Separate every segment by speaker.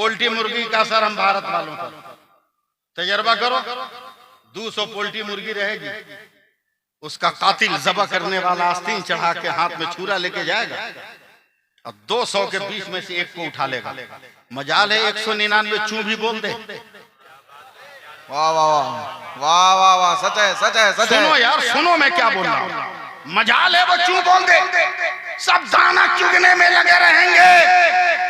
Speaker 1: Poultry मुर्गी का असर हम भारत वालों पर तजर्बा करो। 200 पोल्ट्री मुर्गी रहेगी, उसका कातिल ज़बह करने वाला आस्तीन चढ़ा के हाथ में छुरा लेके जाएगा और 200 के बीच में से एक को उठा लेगा। मजाल है 199 चू भी बोल दे।
Speaker 2: वाह वाह वाह वाह वाह वाह, सच है सच है सच है।
Speaker 1: सुनो यार, सुनो मैं क्या बोल रहा हूँ। मजाल है वो चू बोल दे, सब दाना चुगने में लगे रहेंगे,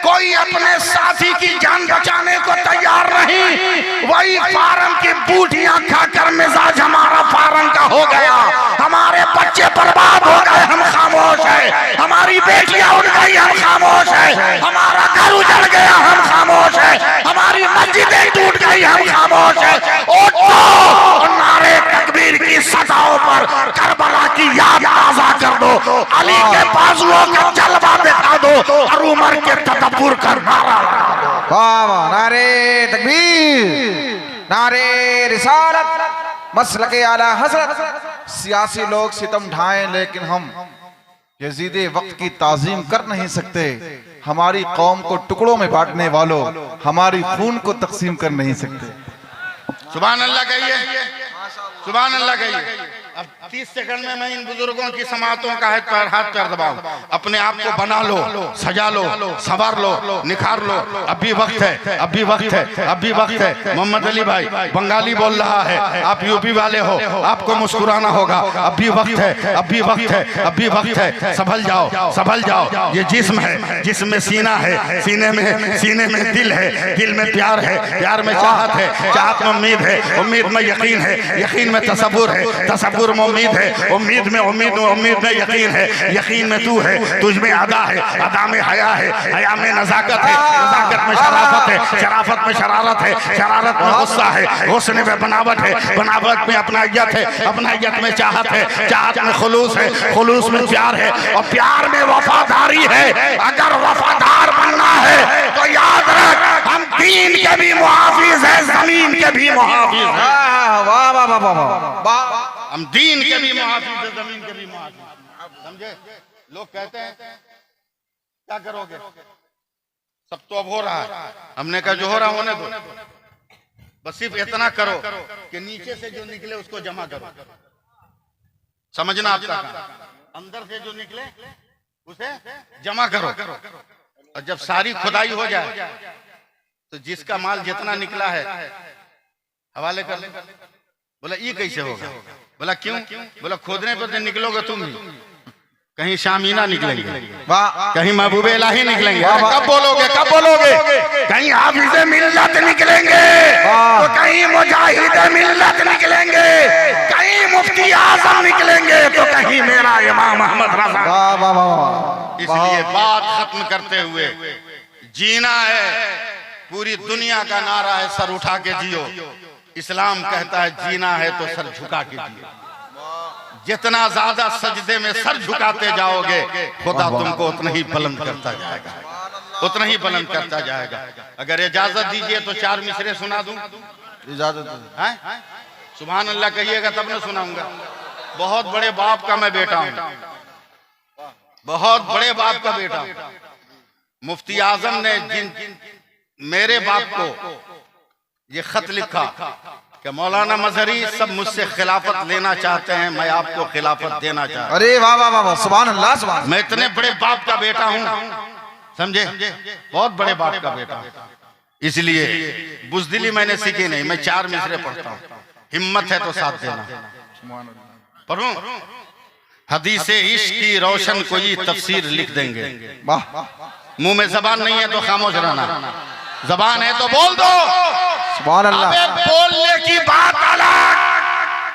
Speaker 1: कोई अपने साथी की जान बचाने को तैयार नहीं। वही फार्म की बूटियां खाकर मिजाज हमारा फार्म का हो गया, हमारे बच्चे बर्बाद हो गए, हम खामोश है। हमारी बेटियां उड़ गई, हम खामोश है। हमारा घर उजड़ गया, हम खामोश है। हमारी मस्जिदें टूट गई, हम खामोश है। और नारे तकबीर की सदाओं पर करबला की याद ताज़ा कर दो, अली के बाजुओं का जलवा दिखा दो और उमर के तदब्बुर कर नारा लगा दो।
Speaker 2: वाह वाह, नारे तकबीर, नारे रिसालत, मसलके आला हज़रत। सियासी लोग सितम ढाएं लेकिन हम यजीदे वक्त की ताजीम कर नहीं सकते। हमारी कौम को टुकड़ों में बांटने वालों हमारी खून को तकसीम कर नहीं सकते।
Speaker 1: सुभान अल्लाह कहिए, सुभान अल्लाह कहिए। अब 30 सेकंड में मैं इन बुजुर्गों की समातों का हाथ पैर दबाऊं। अपने आप को बना लो, सजा लो, संवार लो, निखार लो। अभी वक्त है, अभी वक्त है, अभी वक्त है। मोहम्मद अली भाई बंगाली बोल रहा है, आप यूपी वाले हो, आपको मुस्कुराना होगा। अभी वक्त है, अभी वक्त है, अभी वक्त है। संभल जाओ, संभल जाओ। ये जिस्म है, जिस्म में सीना है, सीने में दिल है, दिल में प्यार है, प्यार में चाहत है, चाहत में उम्मीद है, उम्मीद में यकीन है, यकीन में तसव्वुर है, तसव्वुर में उम्मीद है, उम्मीद में यकीन है, यकीन में तू है, तुझ में अदा है, अदा में हया है, हया में नजाकत है, नजाकत में शराफत है, शराफत में शरारत है, शरारत में गुस्सा है, गुस्से में बनावट है, बनावट में अपनाइयत है, अपनाइयत में चाहत है, चाहत में खुलूस है, खुलूस में प्यार है और प्यार में वफादारी है। अगर वफादार बनना है तो याद रख, हम दीन के भी मुहाफिज है, जमीन के भी मुहाफिज है।
Speaker 2: वाह वाह वाह वाह वाह,
Speaker 1: हम दीन के भी मुहाफिज है, जमीन के भी मुहाफिज। समझे? लोग कहते हैं क्या करोगे, सब तो अब हो रहा है। हमने कहा जो हो रहा होने दो, बस सिर्फ इतना करो कि नीचे से जो निकले उसको जमा करो। समझना आपका काम। अंदर से जो निकले उसे जमा करो और जब सारी खुदाई हो जाए तो जिसका माल जितना निकला है हवाले कर ले। बोला ये कैसे होगा? बोला क्यों? बोला खोदने पर निकलोगे तुम भी, कहीं शामीना निकलेंगे, कहीं महबूबे इलाही निकलेंगे। कब बोलोगे, कब बोलोगे? कहीं हाफिज़े मिल्लत निकलेंगे, तो कहीं मुजाहिदे मिल्लत निकलेंगे, कहीं मुफ्ती आज़म निकलेंगे, तो कहीं मेरा इमाम अहमद रज़ा। इसलिए बात खत्म करते हुए, जीना है, पूरी दुनिया का नारा है सर उठा के जियो। इस्लाम कहता है जीना है तो सर झुका के जियो। जितना ज्यादा सजदे में सर झुकाते जाओगे खुदा तुमको उतना ही बुलंद करता जाएगा, उतना ही बुलंद करता जाएगा। अगर इजाजत दीजिए तो 4 मिसरे सुना दूं।
Speaker 2: इजाजत
Speaker 1: है? सुभान अल्लाह कहिएगा तब न सुनाऊंगा। बहुत बड़े बाप का मैं बेटा हूं, बहुत बड़े बाप का बेटा हूं। मुफ्ती आजम ने जिन मेरे बाप को ये खत लिखा कि मौलाना मजहरी सब मुझसे खिलाफत लेना चाहते हैं, मैं आपको खिलाफत देना चाहता हूं।
Speaker 2: अरे वाह वाह वाह, सुभान अल्लाह, सुभान।
Speaker 1: मैं इतने बड़े बाप का बेटा हूं, समझे, बहुत बड़े बाप का बेटा हूं। इसलिए बुज़दिली मैंने सीखी नहीं, मैं 4 मिसरे पढ़ता हूं। हिम्मत है तो साथ देना। पढ़ूं? हदीसे इश्क की रोशन कोई तफसीर लिख देंगे। मुंह में जबान नहीं है तो खामोश रहना, जबान है तो बोल दो।
Speaker 2: सुभान अल्लाह।
Speaker 1: अबे बोलने की बात अलग,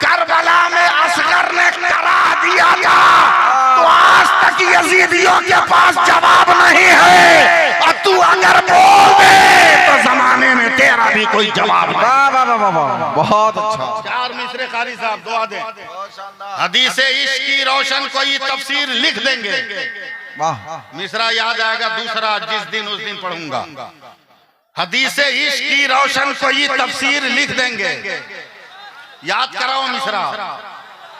Speaker 1: करबला में असगर ने करा दिया था तो आज तक यजीदियों के पास जवाब नहीं है, और तू अगर बोल दे तो जमाने में तेरा भी कोई जवाब नहीं।
Speaker 2: वाह वाह वाह वाह, बहुत अच्छा।
Speaker 1: 4 मिसरे कारी साहब दुआ दे। हदीसे इश्क की रोशन कोई तफसीर लिख देंगे।
Speaker 2: वाह,
Speaker 1: मिसरा याद आएगा दूसरा, जिस दिन उस दिन पढ़ूंगा। हदीसे इश्क की रोशन कोई तफसीर लिख देंगे। याद कराओ मिसरा।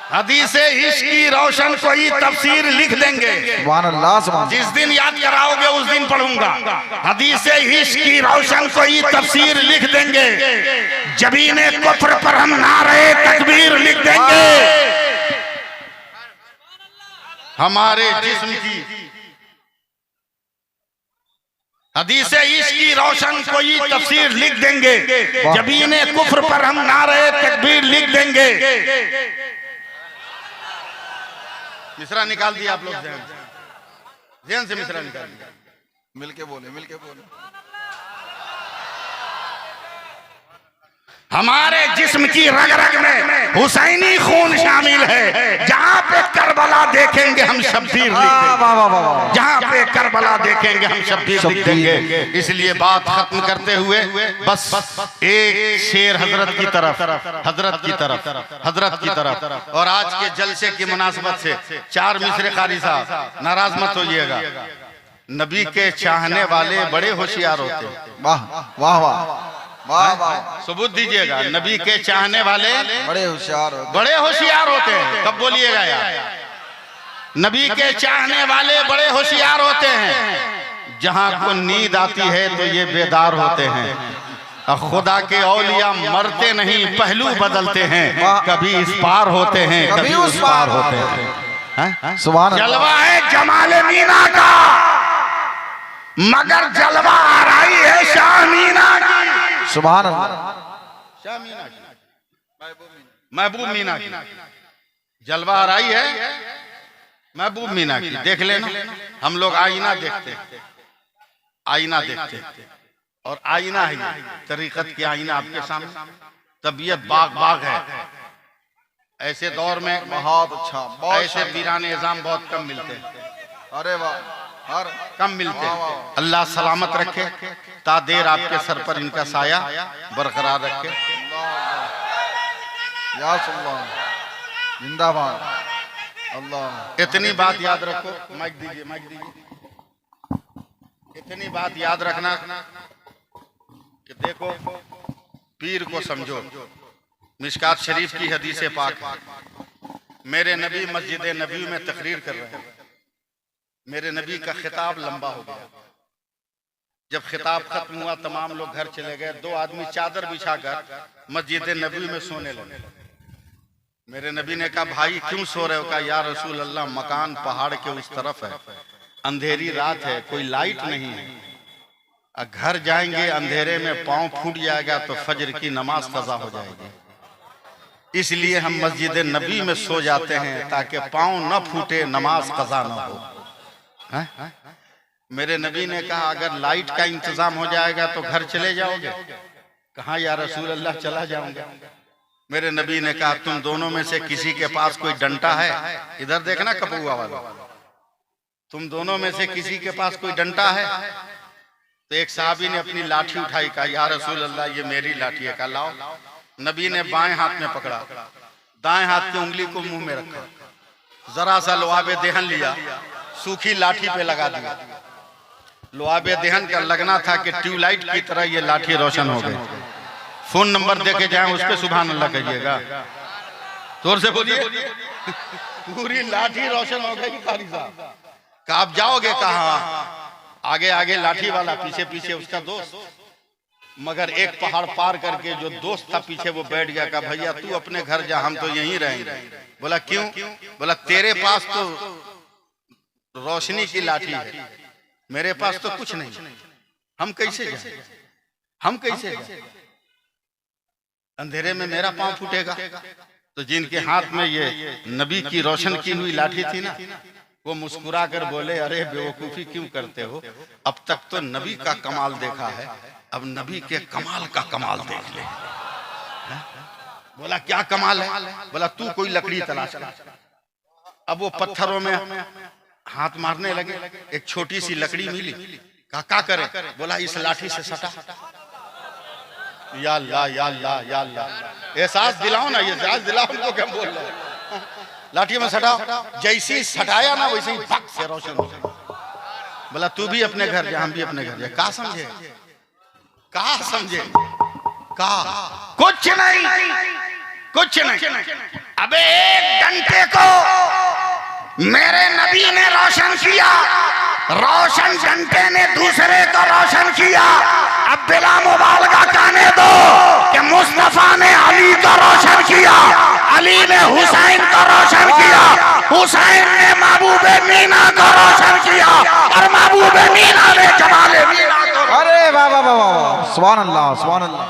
Speaker 1: हदीसे इश्क की रोशन कोई तफसीर लिख देंगे।
Speaker 2: सुभान अल्लाह, सुभान
Speaker 1: जिस दिन याद कराओगे उस दिन पढ़ूंगा। हदीसे इश्क की रोशन कोई तफसीर लिख देंगे। जबीने कुफ्र पर हम नारे तकबीर लिख देंगे। हमारे जिस्म की हदीसे इश्क की रोशन कोई तफसीर लिख देंगे। जबीने कुफ्र पर हम नारे तकबीर लिख देंगे। मिसरा निकाल दिया आप लोग ज़हन से मिसरा निकाल दिया।
Speaker 2: मिलके बोले, मिलके बोले।
Speaker 1: हमारे जिस्म की रग रग में हुसैनी खून शामिल है। जहां पे करबला देखेंगे हम शब्बीर लिख देंगे। जहां पे करबला देखेंगे हम शब्बीर लिख देंगे। इसलिए बात खत्म करते हुए बस एक शेर हजरत की तरफ, हजरत की तरफ, हजरत की तरफ। और आज के जलसे की मुनासबत से 4 मिसरे कारी साहब, नाराज मत होइएगा। नबी के चाहने वाले बड़े होशियार होते हैं।
Speaker 2: वाह वाह वाह वाह वाह,
Speaker 1: सबूत दीजिएगा। नबी के चाहने वाले
Speaker 2: बड़े होशियार होते,
Speaker 1: बड़े होशियार होते हैं। कब बोलिएगा यार? नबी के चाहने वाले बड़े होशियार होते हैं। जहां को नींद आती है तो ये बेदार होते हैं। खुदा के औलिया मरते नहीं, पहलू बदलते हैं। कभी इस पार होते हैं, कभी उस पार होते हैं।
Speaker 2: सुभान अल्लाह।
Speaker 1: जलवा है जमाले मीना का, मगर जलवा आ रही है शाह मीना की।
Speaker 2: सुभान अल्लाह।
Speaker 1: शाह मीना की, महबूब मीना की जलवा आ रही है। महबूब मीना की देख लेना। हम लोग आईना देखते हैं, आईना देखते हैं। और आईना ही तरीकत की आईना आपके सामने। तबीयत बाग बाग है। ऐसे दौर में
Speaker 2: बहुत अच्छा, बहुत
Speaker 1: ऐसे पीरान निजाम बहुत कम मिलते हैं।
Speaker 2: अरे वाह, हर
Speaker 1: कम मिलते हैं। अल्लाह सलामत रखे, तादेर आपके सर पर इनका साया बरकरार रखे।
Speaker 2: या सुल्लाह, जिंदाबाद। अल्लाह।
Speaker 1: इतनी बात याद रखो। माइक दीजिए, माइक दीजिए। इतनी बात याद रखना कि देखो, पीर को समझो। मिशकात शरीफ की हदीस पाक है। मेरे नबी मस्जिद नबी में तकरीर कर रहे हैं। मेरे नबी का खिताब लंबा हो गया। जब खिताब खत्म हुआ, तमाम लोग घर चले गए। 2 आदमी चादर बिछाकर मस्जिद नबी में सोने लगे। मेरे नबी ने कहा, भाई क्यों सो रहे हो? कहा, या रसूल अल्लाह, मकान पहाड़ के उस तरफ है, अंधेरी रात है, कोई लाइट नहीं है। घर जाएंगे अंधेरे में पांव फूट जाएगा तो फजर की नमाज कज़ा हो जाएगी। इसलिए हम मस्जिद नबी में सो जाते हैं ताकि पांव न फूटे, नमाज कज़ा न हो। है? मेरे नबी ने कहा, अगर लाइट का इंतजाम हो जाएगा तो घर चले जाओगे? कहा, या रसूल अल्लाह, चला जाऊंगा। मेरे नबी ने कहा, तुम दोनों में से किसी के पास कोई डंडा है? इधर देखना कपुआ वाला। तुम दोनों में से किसी के पास कोई डंडा है? तो एक साहबी ने अपनी लाठी उठाई। कहा, या रसूल अल्लाह, ये मेरी लाठी है। कहा, लाओ। नबी ने बाएं हाथ में पकड़ा, दाएं हाथ की उंगली को मुंह में रखा, जरा सा लुआबे देहन लिया, सूखी लाठी पे लगा दिया। लुआबे देहन का लगना था कि ट्यूबलाइट की तरह ये लाठी रोशन हो गई। फोन नंबर देके जाए, उस पे सुभान अल्लाह कहिएगा। जोर से बोलिए। पूरी लाठी रोशन हो गई। कारी साहब, कहा, आप जाओगे? कहा, आगे आगे लाठी वाला, पीछे पीछे उसका दोस्त। मगर एक पहाड़ पार करके जो दोस्त था पीछे, वो बैठ गया। कहा, भैया तू अपने घर जा, हम तो यहीं रहेंगे। बोला, क्यों? बोला, तेरे पास तो रोशनी की लाठी है, मेरे पास तो कुछ नहीं, हम कैसे जाएं? हम कैसे जाएं? अंधेरे में मेरा पांव फूटेगा। तो जिनके हाथ में ये नबी की रोशन की हुई लाठी थी ना, वो मुस्कुरा कर बोले, अरे बेवकूफी क्यों करते हो? अब तक तो नबी का कमाल देखा है, अब नबी के कमाल का कमाल देख ले। बोला, क्या कमाल है? बोला, तू कोई लकड़ी तलाश कर। अब वो पत्थरों में हाथ मारने लगे। एक छोटी सी लकड़ी मिली। कहा, क्या करे? बोला, इस लाठी से सटा। या अल्लाह, या अल्लाह, या अल्लाह, एहसास दिलाओ ना, ये एहसास दिलाओ उनको, क्या बोल रहे हैं? लाठी में सटा। जैसी सटाया ना, वैसे ही भक से रोशन हो गई। बोला, तू भी अपने घर जा, हम भी अपने घर जा। कहा समझे? कहा समझे? कहा कुछ नहीं, कुछ नहीं। अबे एक डंडे को मेरे नबी ने रोशन किया, रोशन डंडे ने दूसरे को रोशन किया। अब बिला मुबालगा कहने दो कि मुस्तफा ने अली को रोशन किया, अली ने हुसैन को रोशन किया, हुसैन ने महबूब मीना को रोशन किया और महबूब मीना ने जमाले मीना को।
Speaker 2: अरे वाह वाह वाह वाह, सुभान अल्लाह सुभान अल्लाह,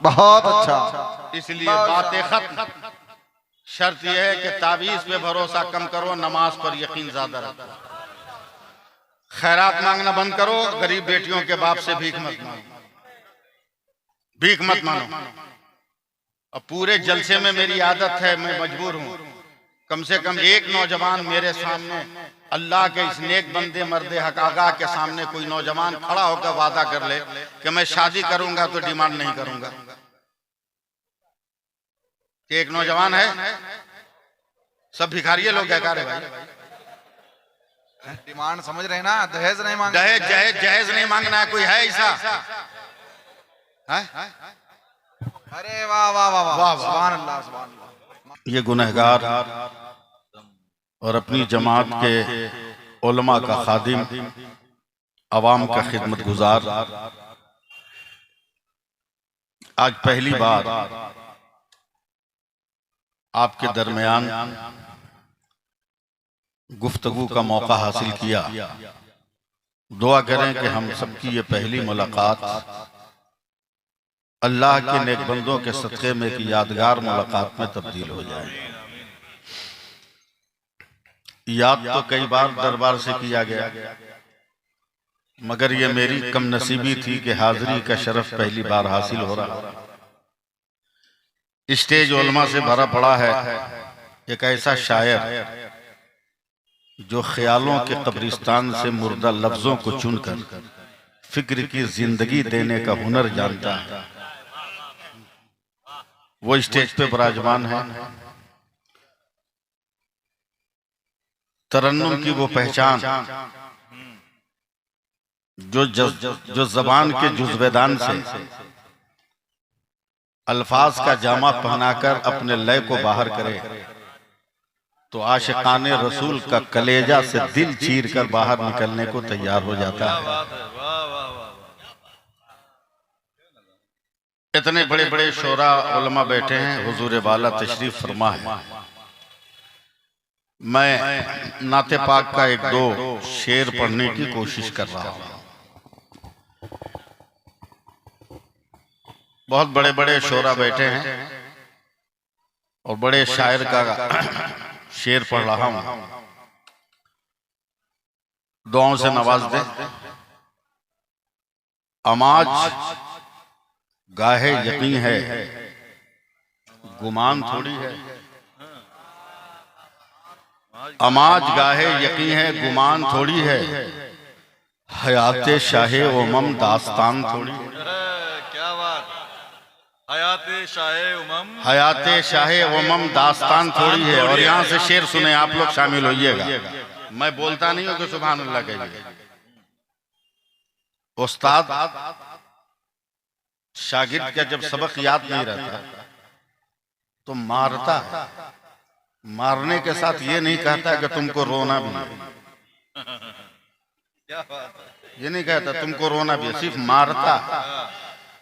Speaker 2: बहुत अच्छा।
Speaker 1: इसलिए बातें खत्म। शर्त यह है कि ताबीज पे भरोसा कम करो, नमाज पर यकीन ज्यादा रखो। खैरात मांगना बंद करो, गरीब बेटियों के बाप से भीख मत मांगो, भीख मत मांगो। अब पूरे जलसे में मेरी आदत है, मैं मजबूर हूं, कम से कम एक नौजवान मेरे सामने, अल्लाह के इस नेक बंदे मर्दे हक आगा के सामने कोई नौजवान खड़ा होकर वादा कर ले कि मैं शादी करूंगा तो डिमांड नहीं करूंगा। एक नौजवान है, सब भिखारी लोग क्या करे भाई,
Speaker 2: डिमांड समझ रहे ना, दहेज नहीं मांगना,
Speaker 1: दहेज जहेज जहेज नहीं मांगना है। कोई है ऐसा?
Speaker 2: अरे वाह वाह वाह वाह, सुभान अल्लाह सुभान अल्लाह।
Speaker 1: ये गुनहगार और अपनी जमात के उलमा का खादिम, अवाम का खिदमत गुजार, आज पहली बार आपके दरमियान गुफ्तगू का मौका हासिल किया। दुआ करें कि हम सबकी ये पहली मुलाकात अल्लाह के नेक बंदों के सदक़े में एक यादगार मुलाकात में तब्दील हो जाए। याद तो कई बार दरबार से किया गया, मगर ये मेरी कम नसीबी थी कि हाजिरी का शरफ पहली बार हासिल हो रहा। स्टेज उलमा से भरा पड़ा है। एक ऐसा शायर जो ख्यालों के कब्रिस्तान से मुर्दा लफ्जों को चुनकर फिक्र की जिंदगी देने का हुनर जानता है, वो स्टेज पे विराजमान है। तरन्नुम की वो पहचान जो जबान के जुज़्वेदान से अल्फाज का जामा पहनाकर अपने लय को बाहर करे, तो आशिकाने रसूल का कलेजा से दिल चीर कर बाहर निकलने को तैयार हो जाता है। इतने बड़े बड़े शोरा उलमा बैठे हैं, हुजूर वाला तशरीफ फरमा है। मैं नाते पाक का एक दो शेर पढ़ने की कोशिश कर रहा हूँ। बहुत बड़े बड़े शोरा बैठे हैं और बड़े शायर का शेर पढ़ रहा हूं, दुआओं से नवाज दे। अमाज गाहे यकीन है, गुमान थोड़ी है। अमाज गाहे यकीन है, गुमान थोड़ी है। हयाते शाहे उमम दास्तान थोड़ी है।
Speaker 3: क्या बात, हयाते शाहे उमम,
Speaker 1: हयाते शाहे उमम दास्तान थोड़ी है। और यहाँ से शेर सुने, आप लोग शामिल होइएगा। मैं बोलता नहीं हूँ कि सुभान अल्लाह कहिए। उस्ताद शागिर्द का जब सबक याद नहीं रहता तो मारता है। मारने के साथ ये नहीं कहता कि तुमको रोना भी है, ये नहीं कहता तुमको रोना भी है, सिर्फ मारता।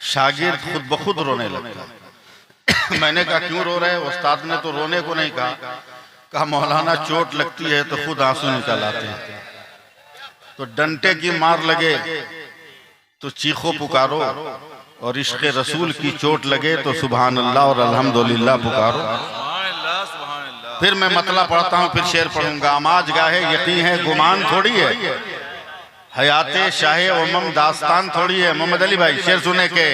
Speaker 1: शागिर्द खुद ब खुद रोने लगता। मैंने कहा क्यों रो रहे? उस्ताद ने तो रोने को नहीं कहा मौलाना चोट लगती है तो खुद आंसू निकल आते हैं। तो डंटे की मार लगे तो चीखो पुकारो, और इश्क़ रसूल की चोट लगे तो सुभान अल्लाह और अल्हम्दुलिल्लाह पुकारो। फिर मैं मतला पढ़ता हूँ, फिर शेर पढ़ूंगा। अमाज गाहे यकीन है, गुमान थोड़ी है। हयाते शाहे उमम दास्तान थोड़ी है। मोहम्मद अली भाई शेर सुने के।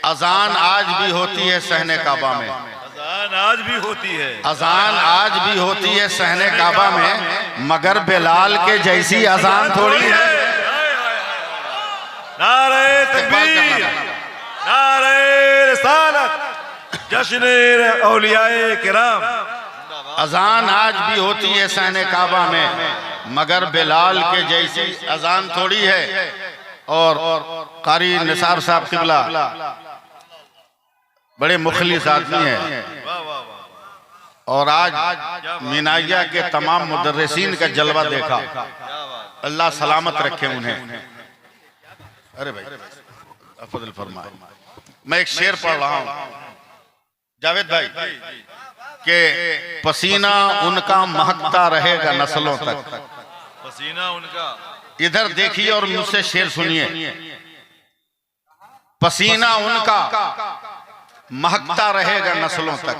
Speaker 1: अजान आज भी होती है सहने काबा में,
Speaker 3: अजान आज भी होती है,
Speaker 1: अजान आज भी होती है सहने काबा में, मगर बिलाल के जैसी अजान थोड़ी है।
Speaker 3: नारे तकबीर, नारे रिसालत, जश्न औलियाए किराम।
Speaker 1: अजान आज भी होती है सहने काबा में, मगर बिलाल के जैसी अजान थोड़ी है। और कारी निसार साहब किबला बड़े मुखलिस आदमी हैं और आज मीनाइया के तमाम मुदर्रिसीन का जलवा देखा। अल्लाह सलामत रखे उन्हें। अरे भाई अफजल फरमाए। मैं एक शेर पढ़ रहा हूं जावेद भाई के पसीना उनका महकता रहेगा नस्लों तक।
Speaker 3: पसीना उनका,
Speaker 1: इधर देखिए और मुझसे शेर सुनिए। पसीना उनका महकता रहेगा नस्लों तक।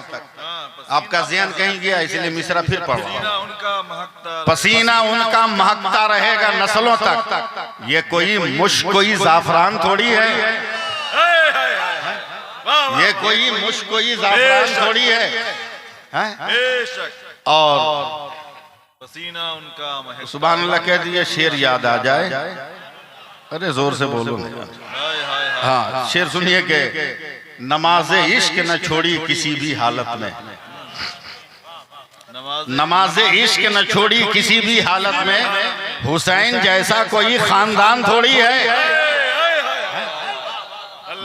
Speaker 1: आपका ज़हन कहीं गया इसलिए मिसरा फिर पढ़ रहा हूं। पसीना उनका महकता रहेगा नस्लों तक। ये कोई मुश्क कोई जाफरान थोड़ी है, ये कोई मुश्क कोई जाफरान थोड़ी है। और
Speaker 3: पसीना उनका महकता।
Speaker 1: सुभान अल्लाह कह दिए शेर याद आ जाए। अरे जोर से बोलो। हाँ शेर सुनिए के नमाज इश्क न छोड़ी किसी भी हालत में। नमाज इश्क न छोड़ी किसी भी हालत में। हुसैन जैसा कोई खानदान थोड़ी है।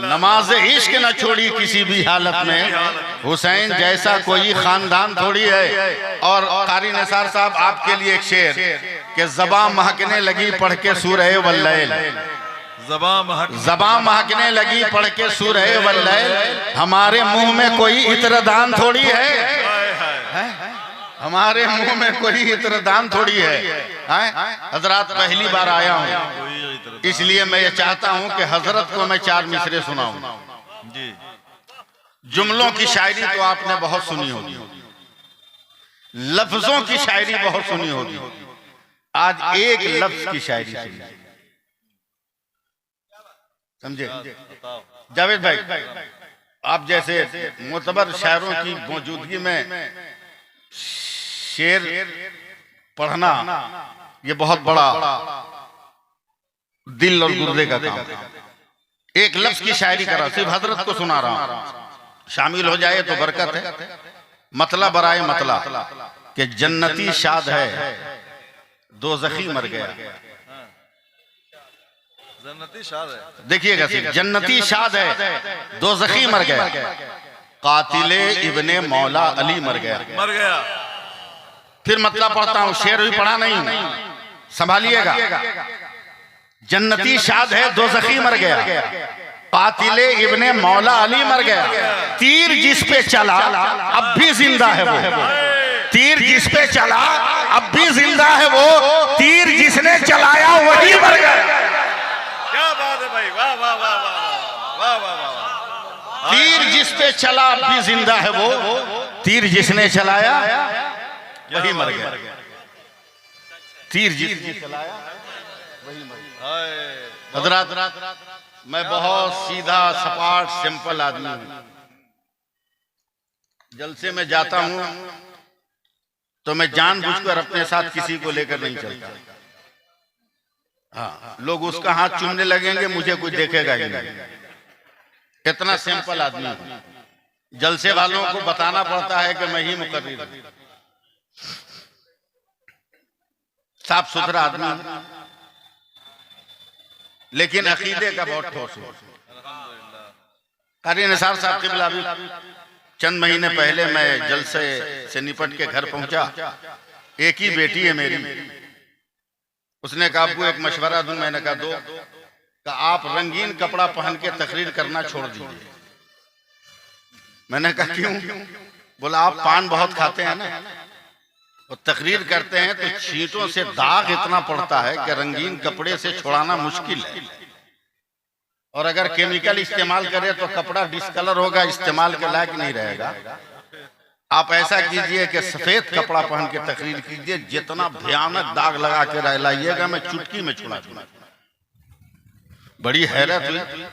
Speaker 1: नमाज इश्क न छोड़ी किसी भी हालत में। हुसैन जैसा कोई खानदान थोड़ी है। और कारी निसार साहब आपके लिए एक शेर कि ज़बां महकने लगी पढ़ के सूरह वल्लैल। ज़बां महकने लगी पढ़ के सूरह वल्लैल। हमारे मुंह में कोई इत्रदान थोड़ी है। हमारे मुंह में कोई इत्रदान थोड़ी है। हजरात पहली बार आया हूँ इसलिए मैं ये चाहता हूँ कि हजरत को मैं 4 मिसरे सुनाऊं। जुमलों की शायरी तो आपने बहुत सुनी होगी, लफ्जों की शायरी बहुत सुनी होगी। आज एक लफ्ज की शायरी सुनिए। समझे जावेद भाई, आप जैसे मोतबर शायरों की मौजूदगी में शेर पढ़ना ये बहुत बड़ा दिल और गुर्दे का काम है। एक लफ्ज की शायरी कर रहा, सिर्फ हजरत को सुना रहा हूं, शामिल हो जाए तो बरकत है। मतला बराए मतला कि जन्नती शाद है दोज़खी मर गया।
Speaker 3: जन्नती शाद है,
Speaker 1: देखिएगा सिर्फ, जन्नती शाद है दोज़खी मर गया। कातिले इब्ने मौला अली मर गया।
Speaker 3: मर गया।
Speaker 1: फिर मतलब पढ़ता हूं, शेर भी पढ़ा नहीं, संभालिएगा। जन्नती शाद है दोज़खी मर गया। कातिले इब्ने मौला अली मर गया। तीर जिस पे चला अब भी जिंदा है वो। तीर जिस पे चला अब भी जिंदा है वो। तीर जिसने चलाया वही मर गया।
Speaker 3: क्या बात है भाई, वाह वाह वाह वाह वाह वाह वाह।
Speaker 1: तीर जिस पे चला अब भी जिंदा है वो। तीर जिसने चलाया वही मर गया। तीर जिसने चलाया वही मर गया। हजरात, मैं बहुत सीधा सपाट सिंपल आदमी हूं। जलसे में जाता हूं तो मैं जानबूझकर अपने साथ किसी को लेकर नहीं चलता। हाँ, लोग उसका हाथ चूमने लगेंगे, मुझे कुछ देखेगा ही नहीं। इतना सिंपल आदमी हूं। जलसे वालों को बताना पड़ता है कि मैं ही मुकर्रिर हूं। साफ सुथरा आदमी, लेकिन अकीदे का बहुत ठोस है। कारी निसार साहब क़िबला भी चंद महीने पहले मैं जलसे से निपट के घर पहुंचा। एक ही बेटी है मेरी। उसने कहा अब्बू एक मशवरा दूं। मैंने कहा दो। कहा आप रंगीन कपड़ा पहन के तकरीर करना छोड़ दीजिए। मैंने कहा क्यों? बोला आप पान बहुत खाते हैं ना और तकरीर करते हैं तो छींटों से दाग इतना पड़ता है कि रंगीन कपड़े से छुड़ाना मुश्किल है। और अगर केमिकल इस्तेमाल करें तो कपड़ा डिस्कलर होगा, इस्तेमाल के लायक नहीं रहेगा। आप ऐसा कीजिए कि सफेद कपड़ा पहन के तकरीर कीजिए। जितना भयानक दाग लगा के लाइएगा मैं चुटकी में छुड़ा दूंगा। बड़ी हैरत हुई।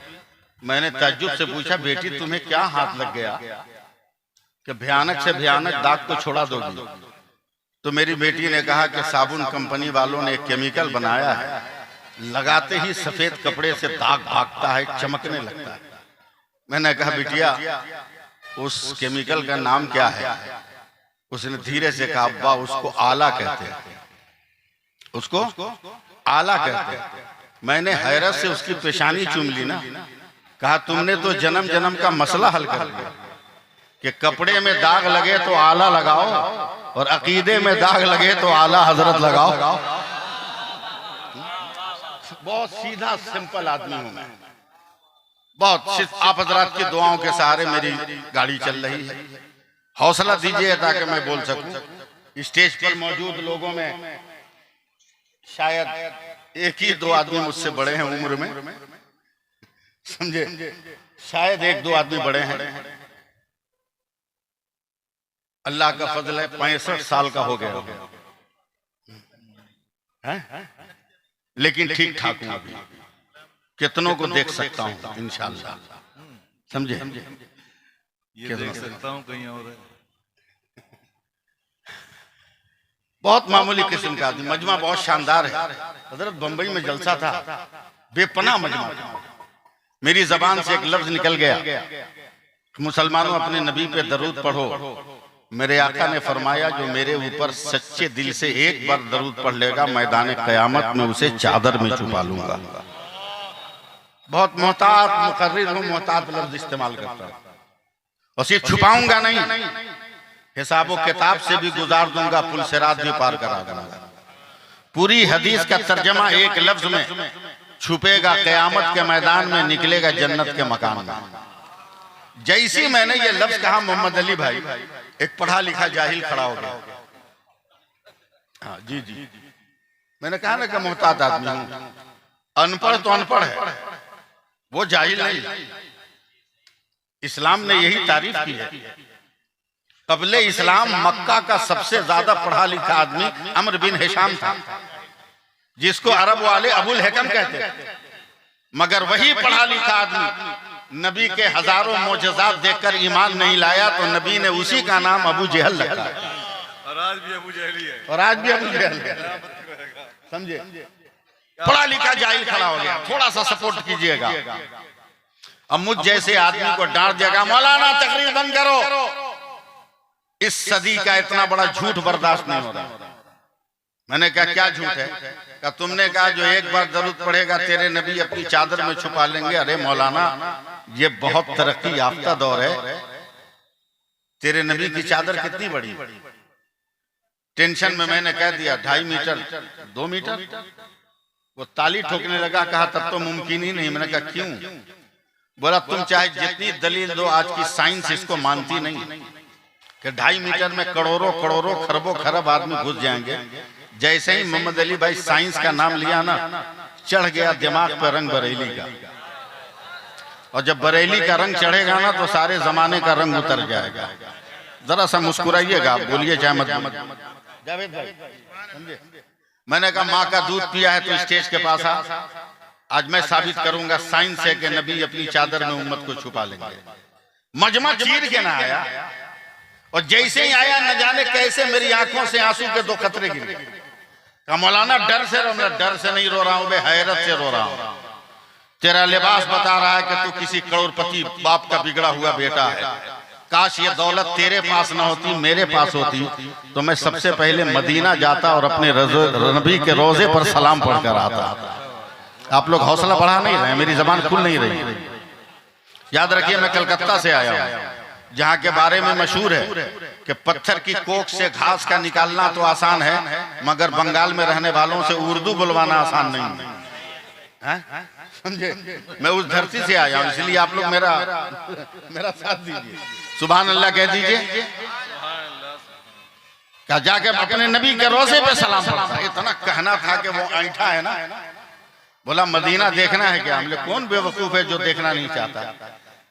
Speaker 1: मैंने ताज्जुब से पूछा बेटी तुम्हें क्या हाथ लग गया कि भयानक से भयानक दाग को छोड़ा दोगी? तो मेरी बेटी ने कहा कि साबुन कंपनी वालों ने एक केमिकल बनाया है, लगाते ही सफेद कपड़े से दाग भागता है, चमकने लगता है। मैंने कहा बिटिया उस केमिकल का नाम क्या है? उसने धीरे से कहा अब्बा उसको आला कहते हैं। उसको आला कहते हैं। मैंने हैरत से उसकी पेशानी चूम ली ना। कहा तुमने तो जन्म जन्म का मसला हल कर दिया। कि कपड़े में दाग लगे तो आला लगाओ और अकीदे में दाग लगे तो आला हजरत लगाओ। बहुत सीधा सिंपल आदमी हूं मैं। बहुत आप हजरात की दुआओं के सहारे मेरी गाड़ी चल रही है। हौसला दीजिए ताकि मैं बोल सकूं। स्टेज पर मौजूद लोगों में शायद एक ही दो आदमी मुझसे बड़े हैं उम्र में, समझे, शायद एक दो आदमी बड़े हैं। अल्लाह का फजल है 65 साल का हो गया है, लेकिन ठीक ठाक हूं अभी। कितनों को देख सकता हूं इंशाअल्लाह, समझे।
Speaker 3: ये देख सकता हूं कहीं और है।
Speaker 1: बहुत मामूली किस्म का आदमी। मजमा बहुत शानदार है हजरत। बंबई में जलसा था, बेपनाह मजमा था। मेरी जबान से एक लफ्ज निकल गया, मुसलमानों अपने नबी पे दरूद पढ़ो। मेरे आका ने फरमाया जो मेरे ऊपर सच्चे दिल से एक बार दरूद पढ़ लेगा, मैदान क़यामत में उसे चादर में छुपा लूंगा। बहुत मोहतात मुकर्रिर हूं, मोहतात लफ्ज इस्तेमाल करता हूं। और सिर्फ छुपाऊंगा नहीं, हिसाबो किताब से भी गुजार दूंगा, पुल सिरात भी पार करा दूंगा। पूरी हदीस का तर्जमा एक लफ्ज में, छुपेगा क़यामत के मैदान में, निकलेगा जन्नत के मकान में। जैसी मैंने ये लफ्ज कहा, मोहम्मद अली भाई एक पढ़ा लिखा जाहिल खड़ा हो गया। हाँ जी जी, मैंने कहा ना कि मोहतात आदमी हूं। अनपढ़ तो अनपढ़ है, वो जाहिल नहीं। इस्लाम ने यही तारीफ की है। कबले इस्लाम मक्का का सबसे ज्यादा पढ़ा लिखा आदमी अम्र बिन हिशाम था, जिसको अरब वाले अबुल हकम कहते थे। मगर वही पढ़ा लिखा आदमी नबी के हजारों मोजज़ात देखकर ईमान नहीं लाया, तो नबी ने उसी का नाम अबू जहल रखा।
Speaker 3: और आज भी अबू जहली है,
Speaker 1: और आज भी अबू जहल है, समझे। पढ़ा लिखा जाहिल खड़ा हो गया। थोड़ा सा सपोर्ट कीजिएगा। अब मुझ जैसे आदमी को डांट देगा, मौलाना तकरीर बंद करो। इस सदी का इतना बड़ा झूठ बर्दाश्त नहीं हो रहा। मैंने कहा क्या झूठ है? कहा तुमने कहा जो एक बार दरूद पढ़ेगा तेरे नबी अपनी चादर में छुपा लेंगे। अरे मौलाना, ये बहुत तरक्की याफ्ता दौर है। तेरे नबी की चादर कितनी बड़ी? टेंशन में मैंने कह दिया 2.5 मीटर 2 मीटर। वो ताली ठोकने लगा, कहा तब तो मुमकिन ही नहीं। मैंने कहा क्यों? बोला तुम चाहे जितनी दलील दो, आज की साइंस इसको मानती नहीं कि 2.5 मीटर में करोड़ों करोड़ों खरबों खरब आदमी घुस जाएंगे। जैसे ही मोहम्मद अली भाई साइंस का नाम लिया ना, चढ़ गया दिमाग पर रंग बरेली का। और जब बरेली का रंग चढ़ेगा ना, तो सारे जमाने का रंग उतर जाएगा। जरा सा मुस्कुराइएगा, बोलिए चाहे मत। जावेद भाई समझे, मैंने कहा माँ का दूध पिया है तो स्टेज के पास आ। आज मैं साबित करूंगा साइंस है कि नबी अपनी चादर में उम्मत को छुपा लेंगे। मजमा चीर के ना आया, और जैसे ही आया न जाने कैसे मेरी आंखों से आंसू के 2 कतरे गिरे। कहा मौलाना डर से रो। मैं डर से नहीं रो रहा हूं, मैं हैरत से रो रहा हूं। तेरा लिबास बता रहा है कि तू किसी करोड़पति बाप का बिगड़ा हुआ बेटा है। काश ये दौलत तेरे पास ना होती, मेरे पास होती, तो मैं सबसे पहले मदीना जाता और अपने नबी के रोजे पर सलाम पढ़कर आता। आप लोग हौसला बढ़ा नहीं रहे, मेरी जबान खुल नहीं रही। याद रखिए मैं कलकत्ता से आया हूं, जहां के बारे में मशहूर है कि पत्थर की कोख से घास का निकालना तो आसान है, मगर बंगाल में रहने वालों से उर्दू बुलवाना आसान नहीं है। समझे, मैं उस धरती से आया हूं, इसलिए आप लोग मेरा साथ दीजिए। सुभान अल्लाह कह दीजिए। क्या जाके अपने नबी के रोजे पे सलाम पढ़ा। इतना कहना था कि वो ऐंठा है ना। बोला मदीना देखना है क्या? हमने कौन बेवकूफ है जो देखना नहीं चाहता?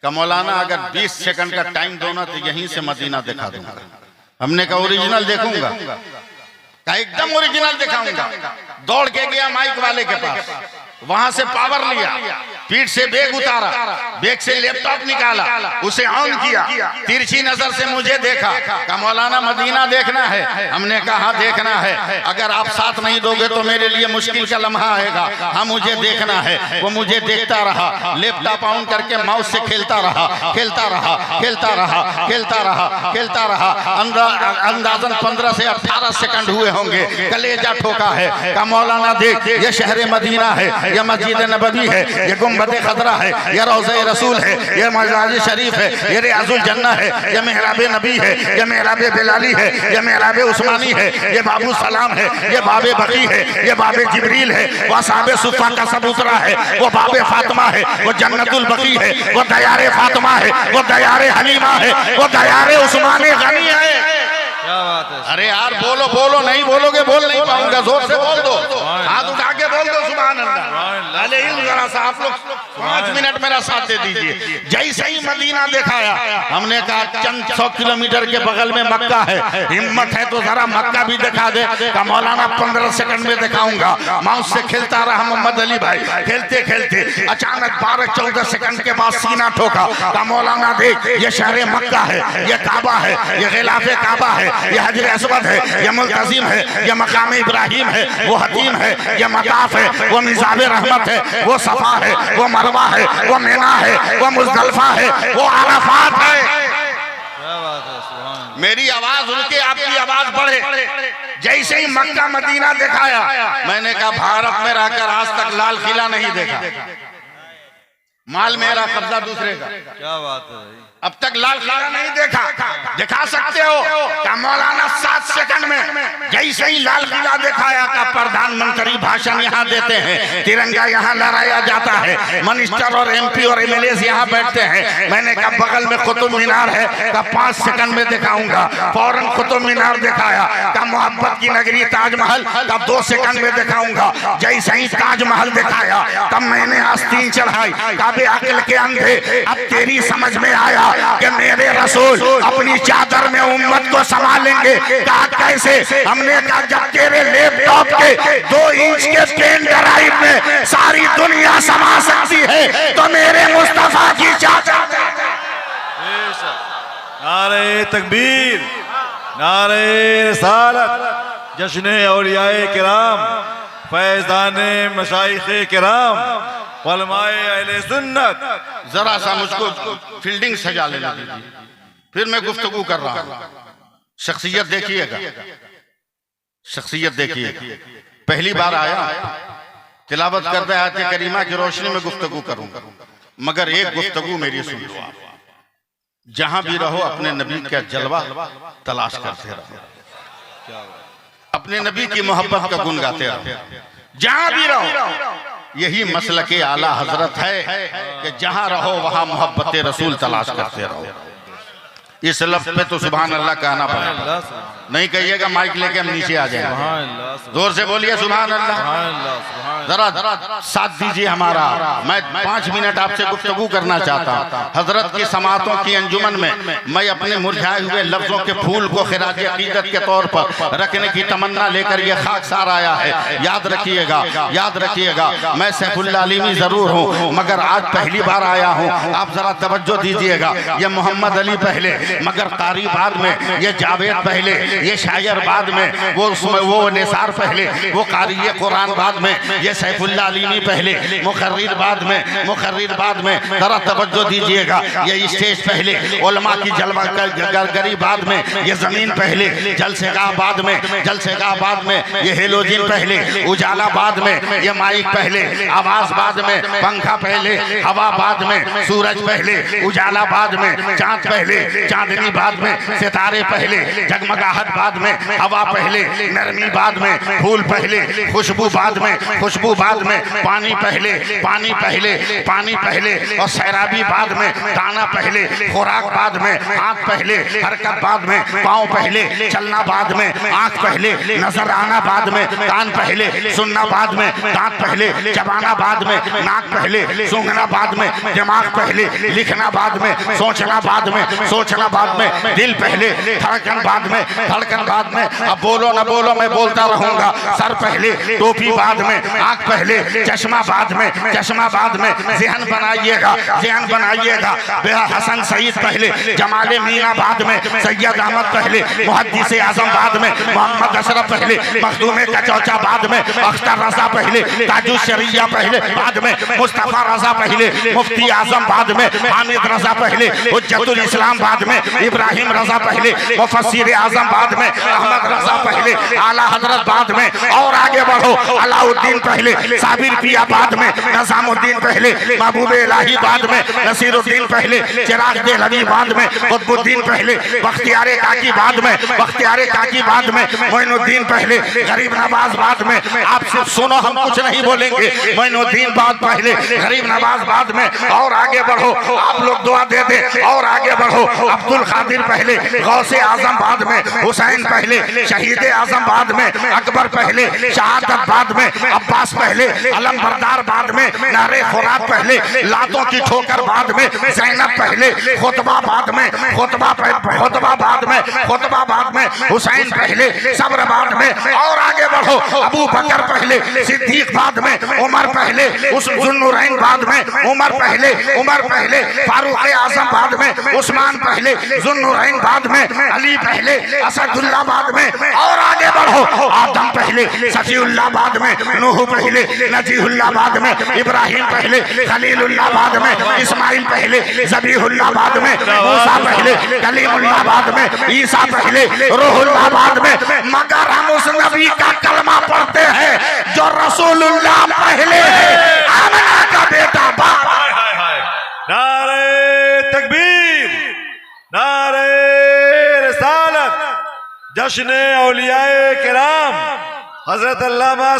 Speaker 1: का मौलाना अगर 20 सेकंड का टाइम दो ना, तो यहीं से मदीना दिखा दूंगा। हमने कहा ओरिजिनल देखूंगा। कहा एकदम ओरिजिनल दिखाऊंगा। दौड़ के गया माइक वाले के पास, वहां से पावर लिया, पीठ से बैग उतारा, बैग से लैपटॉप निकाला, उसे ऑन किया, तिरछी नजर से मुझे देखा। कहा मौलाना मदीना देखना है। हमने कहा देखना है, अगर आप साथ नहीं दोगे तो मेरे लिए मुश्किल का लम्हा आएगा। हाँ मुझे देखना है। वो मुझे देखता रहा, लैपटॉप ऑन करके माउस से खेलता रहा, खेलता रहा, खेलता रहा, खेलता रहा, खेलता रहा। अंदाजन 15 से 18 सेकंड हुए होंगे। कलेजा ठोका है। कहा मौलाना देख, ये शहर मदीना है, ये मस्जिद नबवी है, ये गुम्बद खतरा है, ये रोज़े रसूल है, ये मस्जिद शरीफ है, ये रियाजुल जन्नह है, ये मेहराब नबी है, ये मेहराब बिलाली है, ये मेहराब उस्मानी है, ये बाबू सलाम है, ये बाबे बकी है, ये बाबे जिब्रील है, वो साहबे सुफ़ा का सबूतरा है, वो बाबे फातिमा है, वो जन्नतुल बकी है, वो दयारे फातिमा है, वो दयारे हलीमा है, वो दयारे उस्मानी गनी है।
Speaker 3: क्या बात है।
Speaker 1: अरे यार बोलो बोलो, नहीं बोलोगे बोल नहीं पाऊंगा, जोर से बोल दो, हाथ उठा के बोल दो सुभान अल्लाह। अरे जरा सा आप लोग 5 मिनट मेरा साथ दे दीजिए। जैसे ही मदीना दिखाया, हमने कहा चंद 100 किलोमीटर के बगल में मक्का है, हिम्मत है तो जरा मक्का भी दिखा दे। का मौलाना 15 सेकंड में दिखाऊंगा। माउस से खेलता रहा मोहम्मद अली भाई, खेलते खेलते अचानक 12-14 सेकंड के बाद सीना ठोका। का मौलाना देख, ये शहर मक्का है, ये काबा है, ये गिलाफे काबा है, ये हजर असवद है, ये मुल्तजिम है, ये मकाम इब्राहिम है, वो हतीम है, ये मताफ है, वो मिज़ाब रहमत है, वो सफा है, वो मरवा है, वो मीना है, वो मुज़दलिफा है, वो अराफात है।
Speaker 3: क्या बात है। सुभान।
Speaker 1: मेरी आवाज उनके आपकी आवाज बढ़े। जैसे ही मक्का मदीना दिखाया, मैंने कहा भारत में रहकर आज तक लाल किला नहीं देखा, माल मेरा कब्जा दूसरे का।
Speaker 3: क्या बात है भाई।
Speaker 1: अब तक लाल किला नहीं देखा, दिखा सकते हो क्या मौलाना 7 सेकंड में जैसे ही लाल किला दिखाया का प्रधानमंत्री भाषण यहाँ देते हैं, तिरंगा यहाँ लहराया जाता है, मिनिस्टर और MP और MLA यहाँ बैठते हैं। मैंने कहा बगल में कुतुब मीनार है, का 5 सेकंड में दिखाऊंगा, फौरन कुतुब मीनार दिखाया। का मोहब्बत की नगरी ताजमहल, का 2 सेकंड में दिखाऊंगा। जैसे ही ताजमहल दिखाया, तब मैंने आस्तीन चढ़ाई। काबे अकल के अंधे, अब तेरी समझ में आया कि मेरे रसूल अपनी चादर में उम्मत को संभालेंगे। कहा कैसे? हमने कहा जब तेरे लैपटॉप के 2 इंच के पेन ड्राइव में सारी दुनिया समा सकती है, तो मेरे मुस्तफा की चादर।
Speaker 3: नारे तकबीर, नारे रिसालत, जश्न औलियाए किराम, फैज़ाने मशाइखे किराम, उलमाए अहले सुन्नत।
Speaker 1: जरा सा मुझको फील्डिंग सजा लेने दीजिए, फिर मैं गुफ्तगू कर रहा हूं। शख्सियत देखिएगा, शख्सियत देखिएगा। पहली बार आया तिलावत करते आयत करीमा की रोशनी में गुफ्तगू करूंगा, मगर एक गुफ्तगू मेरी सुन लो आप। जहां भी रहो अपने नबी का जलवा तलाश करते रहो, अपने नबी की मोहब्बत का गुन गाते रहो। जहां भी रहो, यही मसलके आला हजरत है कि जहां रहो वहां मोहब्बत रसूल तलाश करते रहो। इस लफ्ज पे तो सुभान अल्लाह कहना पड़ेगा, नहीं कहिएगा माइक लेके हम नीचे आ जाएंगे। जोर से बोलिए सुभान अल्लाह। जरा साथ दीजिए हमारा। मैं 5 मिनट आपसे गुफ्तगू करना चाहता हूँ। हजरत की समातों की अंजुमन में मैं अपने मुरझाए हुए लफ्जों के फूल को खिराज अकीदत के तौर पर रखने की तमन्ना लेकर यह खाकसार आया है। याद रखिएगा, याद रखिएगा, मैं सैफुल्लाह अलीमी जरूर हूँ, मगर आज पहली बार आया हूँ। आप जरा तवज्जो दीजिएगा। ये मोहम्मद अली पहले, मगर कारी बाद में, ये जावेद पहले, ये शायर बाद में, वो निसार पहले, वो कारी कुरान बाद में, ये सैफुल्लाह अलीमी पहले, मुकर्रिर बाद में, मुकर्रिर बाद में। जरा तवज्जो दीजिएगा। ये स्टेज पहले, उलमा की जलवा गरी बाद में, ये जमीन पहले, जलसेगाह बाद में, जलसेगाह बाद में, ये हेलोजिन पहले, उजाला बाद में, ये माइक पहले, आवाज बाद में, पंखा पहले, हवा बाद में, सूरज पहले, उजाला बाद में, चांद पहले, चांदनी बाद में, सितारे पहले, जगमगाहट बाद में, हवा पहले, नरमी बाद में, फूल पहले, खुशबू बाद में, खुशबू बाद में, पानी पहले, पानी पहले, पानी पहले, और सैराबी बाद में, दाना पहले, खुराक बाद में, हाथ पहले, हरकत बाद में, पाँव पहले, चलना बाद में, आंख पहले, नजर आना बाद में, कान पहले, सुनना बाद में, दांत पहले, चबाना बाद में, नाक पहले, सूंघना बाद में, दिमाग पहले, लिखना बाद में, सोचना बाद में, सोचना बाद में, दिल पहले, धड़कन बाद में, धड़कन बाद में। अब बोलो ना बोलो, मैं बोलता रहूंगा। सर पहले, टोपी बाद में, आंख पहले, चश्मा बाद में, चश्मा बाद में। ज़हन बनाइएगा, ज़हन बनाइएगा। बेहा हसन सईद पहले, जमाले मीना बाद में, सैयद अहमद पहले, मुहद्दिस आजम बाद में, मोहम्मद अशरफ पहले, मखदूम कचौचा बाद में, अख्तर रजा पहले, ताजुल शरिया पहले बाद में, मुस्तफा रजा पहले, मुफ्ती आजम बाद में, हामिद रजा पहले, हुज्जतुल इस्लाम बाद में, इब्राहिम रजा पहले, मुफस्सिर आजम बाद में, अहमद रजा पहले, आला हजरत बाद में, और आगे बढ़ो अलाउद्दीन पहले, साबिर पिया बाद में, नजामुद्दीन पहले, महबूब इलाही बाद में, नसीरुद्दीन पहले, चिराग देहलवी बाद में, कुतुबुद्दीन पहले, बख्तियार काकी बाद में, बख्तियार काकी बाद में, मोइनुद्दीन पहले, गरीब नवाज बाद में। आप सिर्फ सुनो, हम कुछ नहीं बोलेंगे। मोइनुद्दीन बाद पहले, गरीब नवाज बाद में, और आगे बढ़ो, आप लोग दुआ दे दे, और आगे बढ़ो। अब्दुल कादिर पहले, गौसे आजम बाद में, हुसैन पहले, शहीद आजम बाद में, अकबर पहले, शहादत बाद में, अब्बास पहले, अलम बरदार बाद में, नारे खुरात पहले, लातों की ठोकर बाद में, ज़ैनब पहले, खुतबा बाद में, खुतबा बाद में, खुतबा बाद में, हुसैन पहले, सब्र बाद में, और आगे बढ़ो। अबू बकर पहले, सिद्दीक बाद में, उमर पहले, उस जुन्नुरैन बाद में, उमर पहले, फारूक आजम बाद में, उस्मान पहले, जुन्नुरैन बाद में, अली पहले, असदुल्लाह बाद में, और आगे बढ़ो। आदम पहले, सफीउल्लाह बाद में, नूह पहले, नजीहुल्लाह बाद में, इब्राहिम पहले, खलीलुल्लाह बाद में, इस्माइल पहले, ज़बीहुल्लाह बाद में, मूसा पहले, कलीमुल्लाह बाद में, ईसा पहले, रूहुल्लाह बाद में। मगर हम उस नबी का कलमा पढ़ते हैं जो रसूलुल्लाह पहले है, आमना का बेटा बाप।
Speaker 3: नारे तकबीर, नारे रिसालत, जश्न औलियाए किराम, हजरत अल्लामा